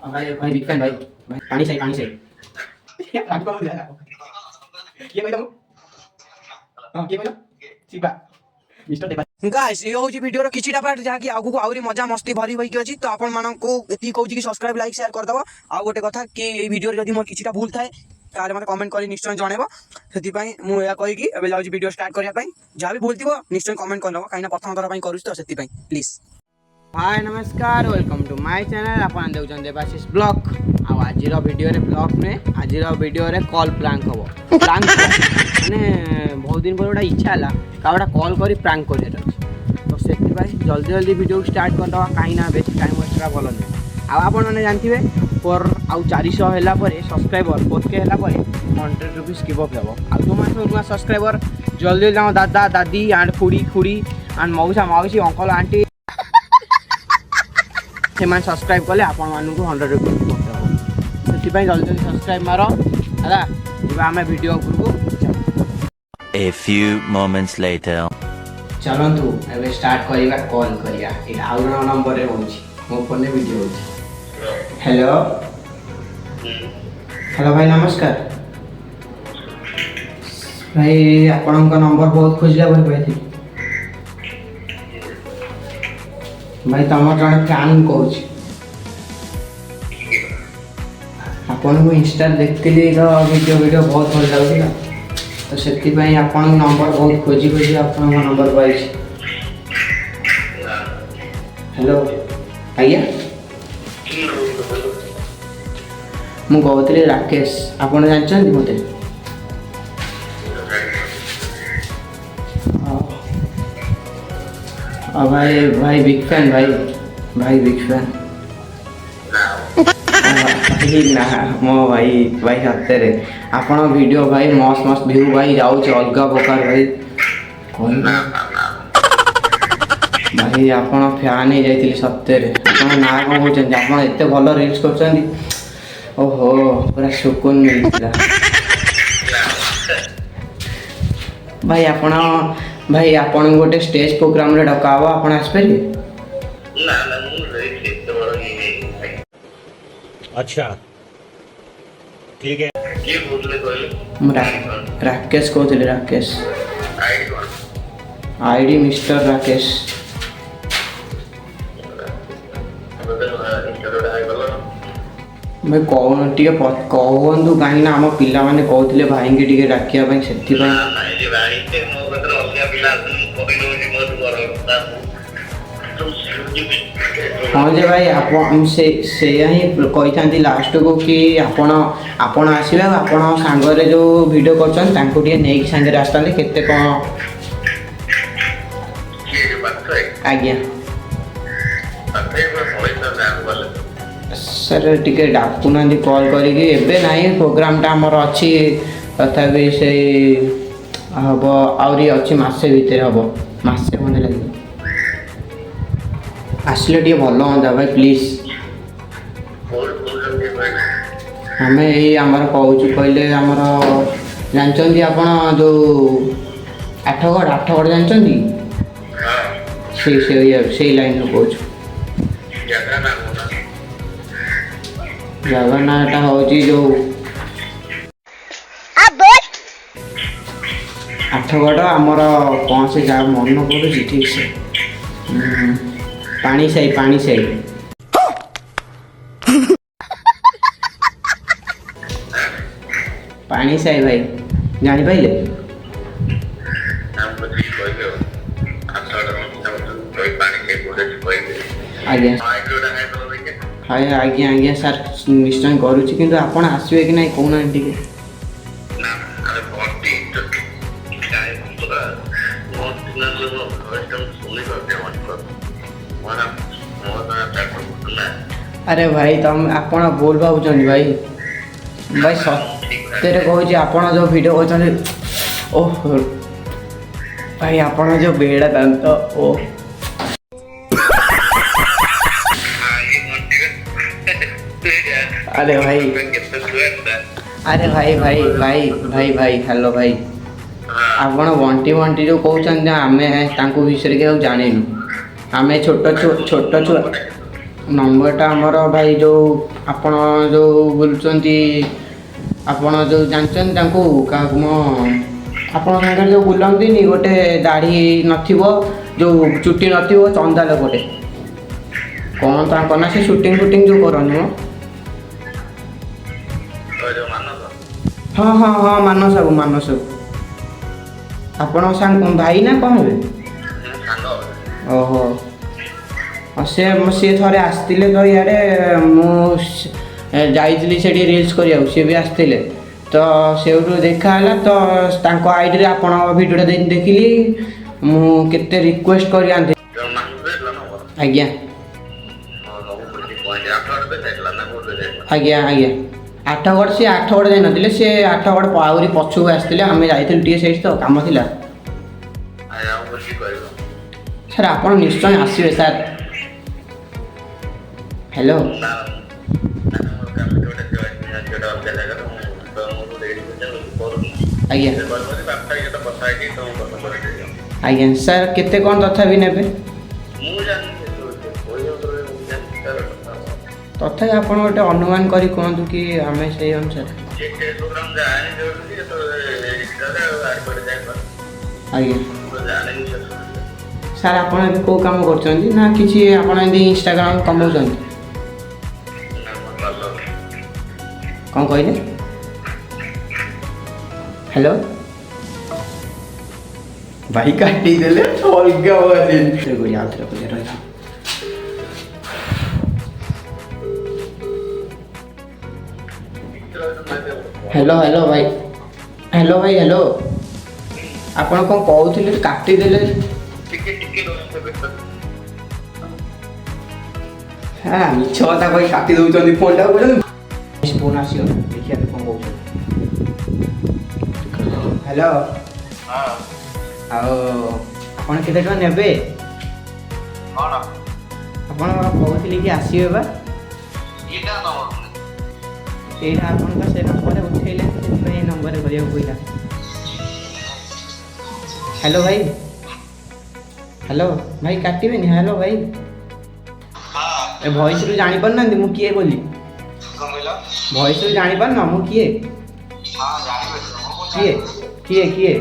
भाई भाई big fan भाई भाई पानी चाहिए आपको बोल दिया ये भाई तुम हां ये बोलो शिवा मिस्टर देवा गाइस ये होची वीडियो रो किछिटा पार्ट जाकी आगु को आउरी मजा मस्ती भरी होई कि अछि तो आपण मानन को एती कहूची कि सब्सक्राइब लाइक शेयर कर दबो आ गोटे कथा कि ए वीडियो रे जदी मोर किछिटा भूल थाए ताले मते कमेंट करी निश्चय जणेबो सेति पई मु या कहि कि एबे जाउची वीडियो स्टार्ट करिया पई जा भी भूलतिबो निश्चय कमेंट कर दबो काइना प्रथम तोरा पई करूछ तो सेति पई प्लीज हाय नमस्कार वेलकम टू माय चैनल आपण देउछन देवाशीष ब्लॉग आ आज वीडियो रे ब्लॉग ने आज वीडियो रे कॉल प्रैंक हबो प्रैंक माने बहुत दिन पर इच्छा हला कावडा कॉल करी प्रैंक करिया तो सेति भाई जल्दी जल्दी वीडियो स्टार्ट कर दवा काई ना बेसी टाइम वेस्ट करा भलो नै आ आपण माने जानथिबे पर आउ 400 हैला परे सब्सक्राइबर 4k हैला परे 100 रुपीस गिव अप देबो आ तुम नुआ सब्सक्राइबर जल्दी जल्दी दादा दादी एंड खुड़ी खुड़ी एंड मौसा मौसी अंकल आंटी से मान सब्सक्राइब कले आपण मानू को 100 रुपीस गिव अप देबो सेति भाई जल्दी जल्दी सब्सक्राइब मारो हला जिबा हमें वीडियो को A few moments later चलतु एबे स्टार्ट करिया कॉल करिया ए आउर नंबर रे होची मो फोन में वीडियो होची हेलो हेलो भाई नमस्कार भाई आपन का नंबर बहुत खोजला भर पाइथि भाई तमर जण फैन कहूची आपन को इंस्टा देखतिली तो वीडियो बहुत भल लागुची ना तो सेति पई आपन नंबर बहुत खोजी खोजी आपन नंबर पाइछि हेलो आज्ञा मु कहतली राकेश आपन जानछन मते भाई भाई बिग फैन भाई बिग फैन ना मो भाई भाई सत्य रे आपण वीडियो भाई मस्त मस्त व्यू भाई जाऊ अलगा प्रकार भाई कोन भाई आपण फैन ही जाइतिली सत्य रे आपण ना को होचन आपण एते भलो रील्स करछन ओहो पूरा सुकून मिलला भाई आपण गोटे स्टेज प्रोग्राम रे डकावा आपण आसपेली ना ना मु रही तो बड़ा नहीं अच्छा ठीक है ये बोलले कोई राकेश कहतले राकेश आईडी कौन आईडी मिस्टर राकेश भाई कौन टिके कहंतु काहे ना हम पिला माने कहतले भाई के टिके डाकिया ପାଇଁ सेति ପାଇଁ ना ये भाई ते मो बदर अलगा पिला कोई नो मत करो हाँ जे भाई आपण से ही कही था लास्ट को कि आपण आपण आसबे आपण सांगरे जो वीडियो करछन तांको टिके नै कि सांगरे आस्ताले केते कोन ये जो बात है आज्ञा अते पैसा जान वाले सर टिके डाकुना दी कॉल करी कि एबे नाही प्रोग्राम टा हमर अछि तथापि से हबो आउरी अछि मासे भीतर हबो मासे होने लागि आसले टिके भलो होंदा भाई प्लीज हमें यही आमर कहूँ कहले आमर जानते आपण जो आठगढ़ जानते से लाइन रू कहूँ जगह नाटा हूँ जो आठगढ़ आमर कौन से जगह मन पड़ू ठीक से पानी साई पानी साई भाई जानी पाइले आज्ञा हाय आज्ञा आज्ञा सर निश्चय करूँ कि आपण आसवे कि ना कहना टे अरे भाई तुम आपण बोल भावुचन भाई भाई सत्य कहूँ आपण जो वीडियो कर ओह भाई आपण जो बेड़ा दांत ओ अरे भाई हेलो भाई आपण बंटी जो कहते आम विषय के जाणु आम छोट छुआ नंबरटा आमर भाई जो आपण जो बोलुचंती आपण जो जानचन तांको का मो आपण संगे जो बुलंती नी गोटे दाढ़ी नथिबो जो चुट्टी नथिबो चंदा लोगोटे कौन तांको ना से शूटिंग फुटिंग जो करनी हो जो मानस हाँ हाँ हाँ मानस बाबू मानस बाबू आपण सांग भाई ना कौन हे सांग ओहो से सी थे आसते तो इे मुझे से रिल्स करा सी भी आसते तो से देखाला तो आईडी रे आपण भिडियो देखिली मुझे रिक्वेस्ट कर आज्ञा आज्ञा आज्ञा 8गड़ से 8गड़ जाई नथिले से 8गड़ आहरी पछू आसते आम जाइल टी से तो कम थी सर आप निश्चय आसवे सर हेलो आज्ञा आज्ञा सर केते कौन तथापि ने तथापि आप गोटे अनुमान करी कहतु कि आम से अनुसार आज्ञा सर आप कौ काम कर ना कि इंस्टाग्राम कमाऊँ कौन कहले हेलो भाई काटी देले अलग हेलो हेलो भाई हेलो भाई हेलो आपण कौन कहते काटी देले हाँ मिछ कथा कही काटी दौरान फोन टा फोन आसियो देखिए कौन कौन हेलो आपन केते टका नेबे कौन आपन कहते कि आसिए बा एटा नंबर एटा आपन का से नंबर उठेले से नंबर करिया पइला हेलो भाई काटबे नि हेलो भाई ए वॉइस रु जानि पर ना मु किए बोली वॉइस रु जानि पर ना मु किए हां जानि किए किए किए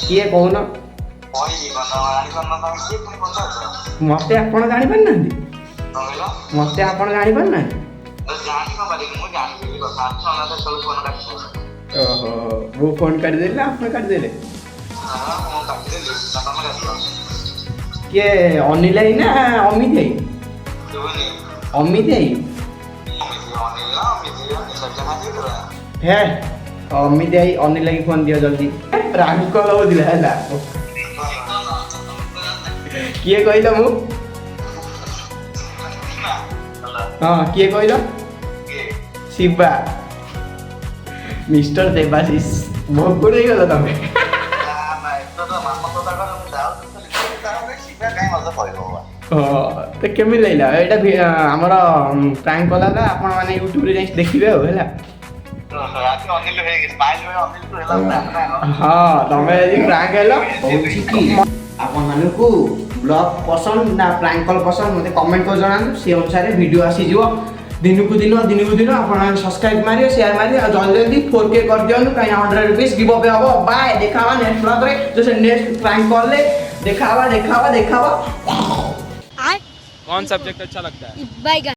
किए कहून मत आप जानी पार ना मत आप जानी पार ना ओहो वो फोन कर दे आप कर दे किए अनिल आई ना अमित आई अमित आई है अमित आई अनिल की फोन दियो जल्दी प्रांक कल होदिला हैला किए कहला मु हां किए कहला शिवा मिस्टर देवाशीष बहुत गुड गला तमे तो केमी लैला एटा हमर प्रांक कला आपण माने YouTube रे जाई देखिबे हो हैला हाँ तमें यदि प्रांक हेलो आपण माने को ब्लॉग पसंद ना प्रांक कॉल पसंद मते कमेंट कर जणानु से अनुसार वीडियो आसी जिवो दिन को दिन आपण सब्सक्राइब मारियो शेयर मारियो जल्दी 4K कर दियो कहीं 100 रुपीस गिव अवे हबो बाय देखावा नेक्स्ट ब्लॉग रे जो से नेक्स्ट प्रांक कॉल ले देखावा कौन सब्जेक्ट अच्छा लगता है?